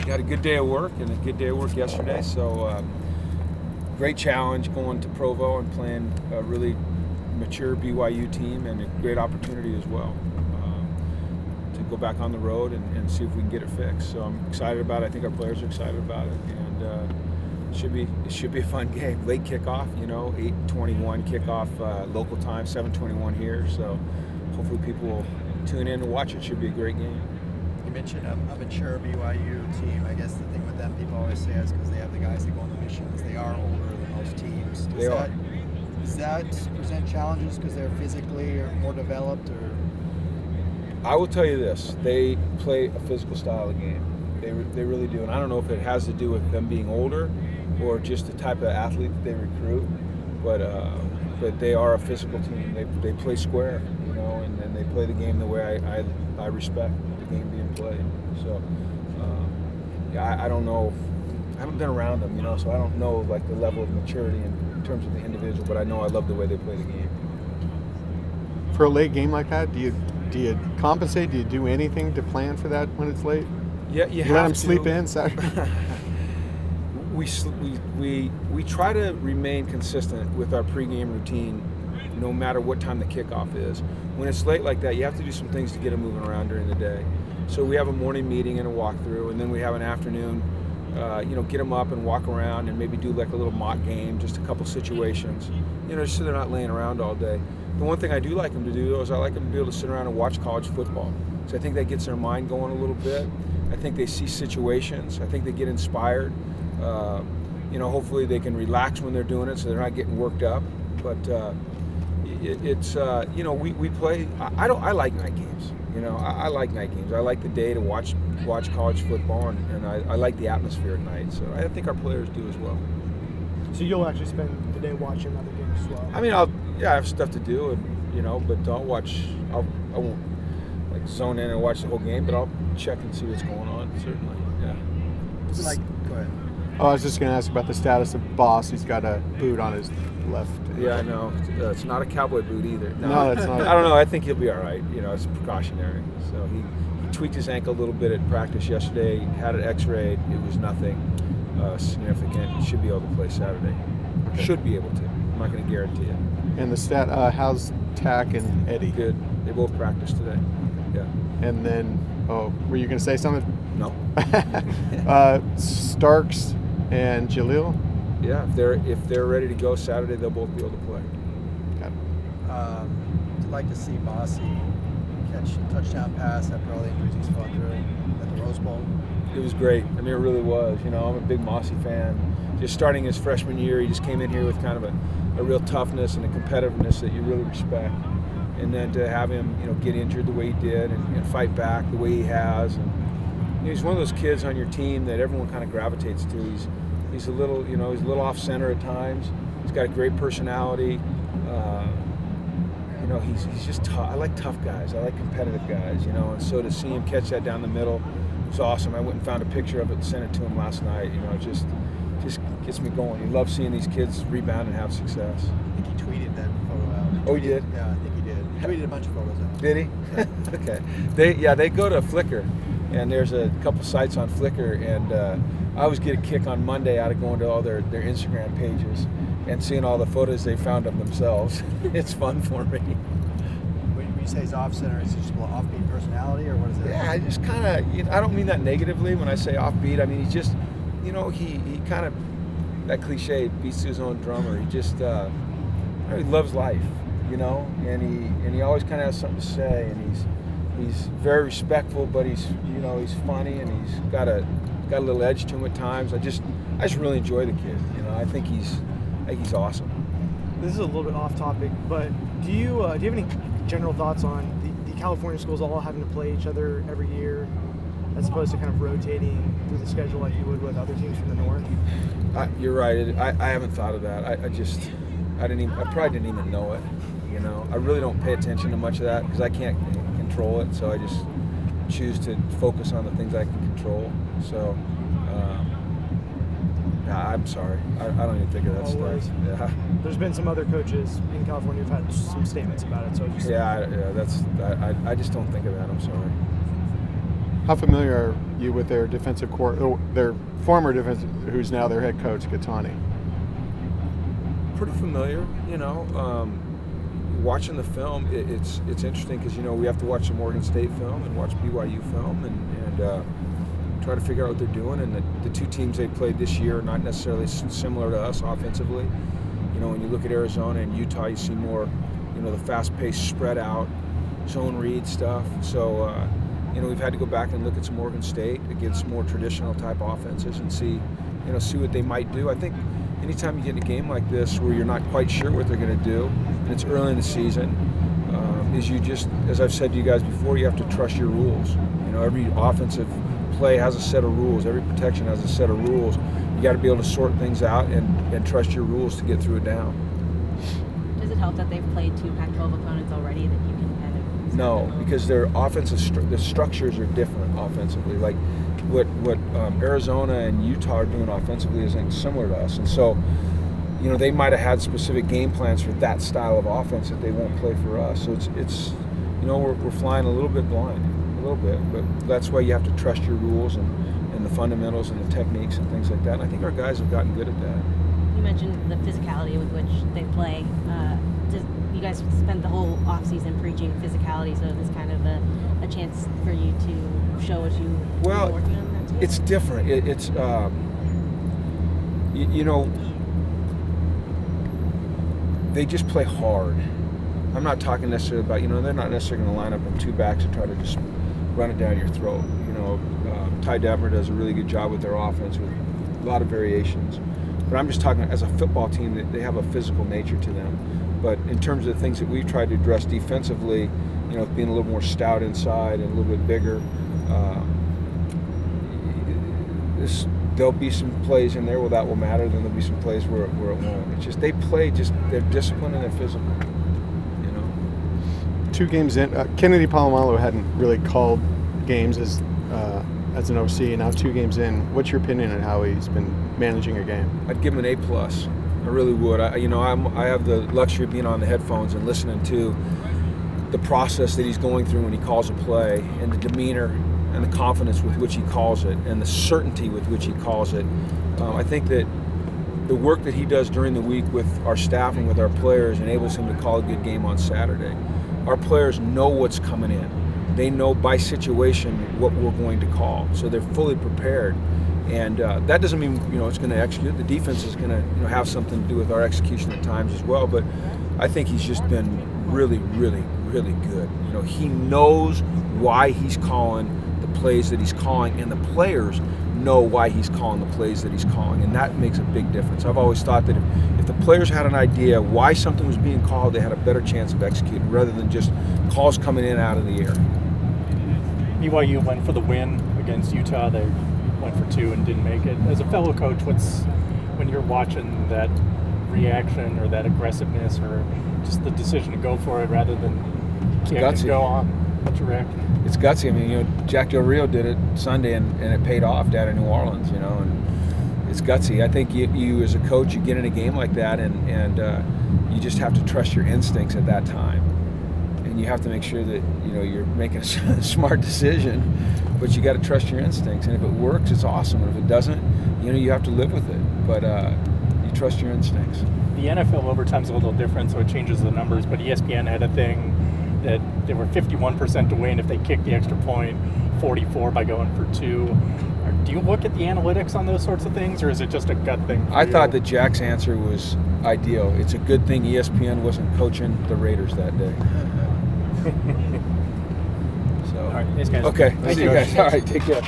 Got a good day of work and a good day of work yesterday. So great challenge going to Provo and playing a really mature BYU team, and a great opportunity as well to go back on the road and see if we can get it fixed. So I'm excited about it. I think our players are excited about it, and it should be a fun game. Late kickoff, 8:21 kickoff local time, 7:21 here. So hopefully people will tune in and watch it. Should be a great game. You mentioned a mature BYU team. I guess the thing with them, people always say, is because they have the guys that go on the missions. They are older than most teams. Does that present challenges because they're physically or more developed? Or I will tell you this: they play a physical style of game. They really do, and I don't know if it has to do with them being older or just the type of athlete that they recruit. But they are a physical team. They play square, and they play the game the way I respect the game being played. So I don't know. I haven't been around them, so I don't know like the level of maturity in terms of the individual. But I know I love the way they play the game. For a late game like that, do you compensate? Do you do anything to plan for that when it's late? Yeah, you let them sleep in Saturday. We try to remain consistent with our pregame routine, no matter what time the kickoff is. When it's late like that, you have to do some things to get them moving around during the day. So we have a morning meeting and a walkthrough, and then we have an afternoon, get them up and walk around and maybe do like a little mock game, just a couple situations, just so they're not laying around all day. The one thing I do like them to do, though, is I like them to be able to sit around and watch college football. So I think that gets their mind going a little bit. I think they see situations. I think they get inspired. Hopefully they can relax when they're doing it, so they're not getting worked up. But we play. I like night games. I like night games. I like the day to watch college football, and I like the atmosphere at night. So I think our players do as well. So you'll actually spend the day watching other games as well? I mean, I have stuff to do, but I'll watch. I won't like zone in and watch the whole game, but I'll check and see what's going on. Certainly, yeah. Go ahead. Oh, I was just going to ask about the status of Boss. He's got a boot on his left. Yeah, I know. It's not a cowboy boot either. No, it's not. I don't know. I think he'll be all right. It's precautionary. So he tweaked his ankle a little bit at practice yesterday. Had it x-rayed. It was nothing significant. He should be able to play Saturday. Okay. Should be able to. I'm not going to guarantee it. And the how's Tack and Eddie? Good. They both practiced today. Yeah. And then, were you going to say something? No. Starks and Jaleel? Yeah, if they're ready to go Saturday, they'll both be able to play. Okay. I'd like to see Bossy catch a touchdown pass after all the injuries he's fought through at the Rose Bowl. It was great. I mean, it really was. I'm a big Mossy fan. Just starting his freshman year, he just came in here with kind of a real toughness and a competitiveness that you really respect. And then to have him, get injured the way he did and fight back the way he has. And he's one of those kids on your team that everyone kind of gravitates to. He's a little, he's a little off center at times. He's got a great personality. He's just tough. I like tough guys. I like competitive guys. And so to see him catch that down the middle was awesome. I went and found a picture of it and sent it to him last night. It just gets me going. You love seeing these kids rebound and have success. I think he tweeted that photo out. Oh, he did? Yeah, I think he did. He tweeted a bunch of photos out. Did he? Okay. They go to Flickr, and there's a couple sites on Flickr, and I always get a kick on Monday out of going to all their Instagram pages and seeing all the photos they found of themselves. It's fun for me. When you say he's off center, is he just a little offbeat personality, or what is it? Yeah, I just kind of, I don't mean that negatively when I say offbeat. I mean, he's just, he kind of, that cliche, beats to his own drummer. He just, he loves life, and he always kind of has something to say, and he's very respectful, but he's funny, and he's got a little edge to him at times. I just really enjoy the kid. I think he's awesome. This is a little bit off topic, but do you have any general thoughts on the California schools all having to play each other every year, as opposed to kind of rotating through the schedule like you would with other teams from the north? You're right. I haven't thought of that. I probably didn't even know it. I really don't pay attention to much of that because I can't control it. So I just choose to focus on the things I can control. So, I'm sorry. I don't even think of that stuff. Yeah. There's been some other coaches in California who've had some statements about it. So I just don't think of that. I'm sorry. How familiar are you with their defensive their former defensive, who's now their head coach, Gattani? Pretty familiar, watching the film, it's interesting because we have to watch some Oregon State film and watch BYU film and try to figure out what they're doing. And the two teams they played this year are not necessarily similar to us offensively. When you look at Arizona and Utah, you see more, the fast-paced, spread out, zone read stuff. So, we've had to go back and look at some Oregon State against more traditional type offenses and see what they might do. I think anytime you get in a game like this where you're not quite sure what they're going to do, and it's early in the season, is you just, as I've said to you guys before, you have to trust your rules. Every offensive play has a set of rules. Every protection has a set of rules. You got to be able to sort things out and trust your rules to get through it down. Does it help that they've played 2 Pac-12 opponents already that you can kind of... No, because their offensive the structures are different offensively. Like what Arizona and Utah are doing offensively isn't similar to us, and so they might have had specific game plans for that style of offense that they won't play for us. So it's we're flying a little bit blind, but that's why you have to trust your rules and the fundamentals and the techniques and things like that. And I think our guys have gotten good at that. You mentioned the physicality with which they play. You guys spent the whole offseason preaching physicality, so it's kind of a chance for you to show what you were working on that too? It's different. It's they just play hard. I'm not talking necessarily about, they're not necessarily going to line up in 2 backs and try to just run it down your throat. Ty Detmer does a really good job with their offense with a lot of variations. But I'm just talking as a football team, that they have a physical nature to them. But in terms of the things that we've tried to address defensively, being a little more stout inside and a little bit bigger, there'll be some plays in there where that will matter, then there'll be some plays where it won't. It's just, they're disciplined and they're physical. 2 games in, Kennedy Palomalo hadn't really called games as an OC, and now 2 games in. What's your opinion on how he's been managing a game? I'd give him an A+. I really would. I have the luxury of being on the headphones and listening to the process that he's going through when he calls a play, and the demeanor and the confidence with which he calls it, and the certainty with which he calls it. I think that the work that he does during the week with our staff and with our players enables him to call a good game on Saturday. Our players know what's coming in. They know by situation what we're going to call, so they're fully prepared. And that doesn't mean it's going to execute. The defense is going to have something to do with our execution at times as well. But I think he's just been really, really, really good. He knows why he's calling the plays that he's calling, and the players know why he's calling the plays that he's calling, and that makes a big difference. I've always thought that if the players had an idea why something was being called, they had a better chance of executing rather than just calls coming in out of the air. BYU went for the win against Utah. They went for 2 and didn't make it. As a fellow coach, when you're watching that reaction or that aggressiveness or just the decision to go for it rather than kick and go on, what's your reaction? It's gutsy. I mean, Jack Del Rio did it Sunday and it paid off down in New Orleans, and it's gutsy. I think you as a coach, you get in a game like that and you just have to trust your instincts at that time. And you have to make sure that you're making a smart decision, but you got to trust your instincts. And if it works, it's awesome. And if it doesn't, you have to live with it. But you trust your instincts. The NFL overtime's a little different, so it changes the numbers. But ESPN had a thing that they were 51% to win if they kicked the extra point, 44 by going for 2. Do you look at the analytics on those sorts of things, or is it just a gut thing for you? Thought that Jack's answer was ideal. It's a good thing ESPN wasn't coaching the Raiders that day. All right, thanks, guys. Okay, see you guys. All right, take care.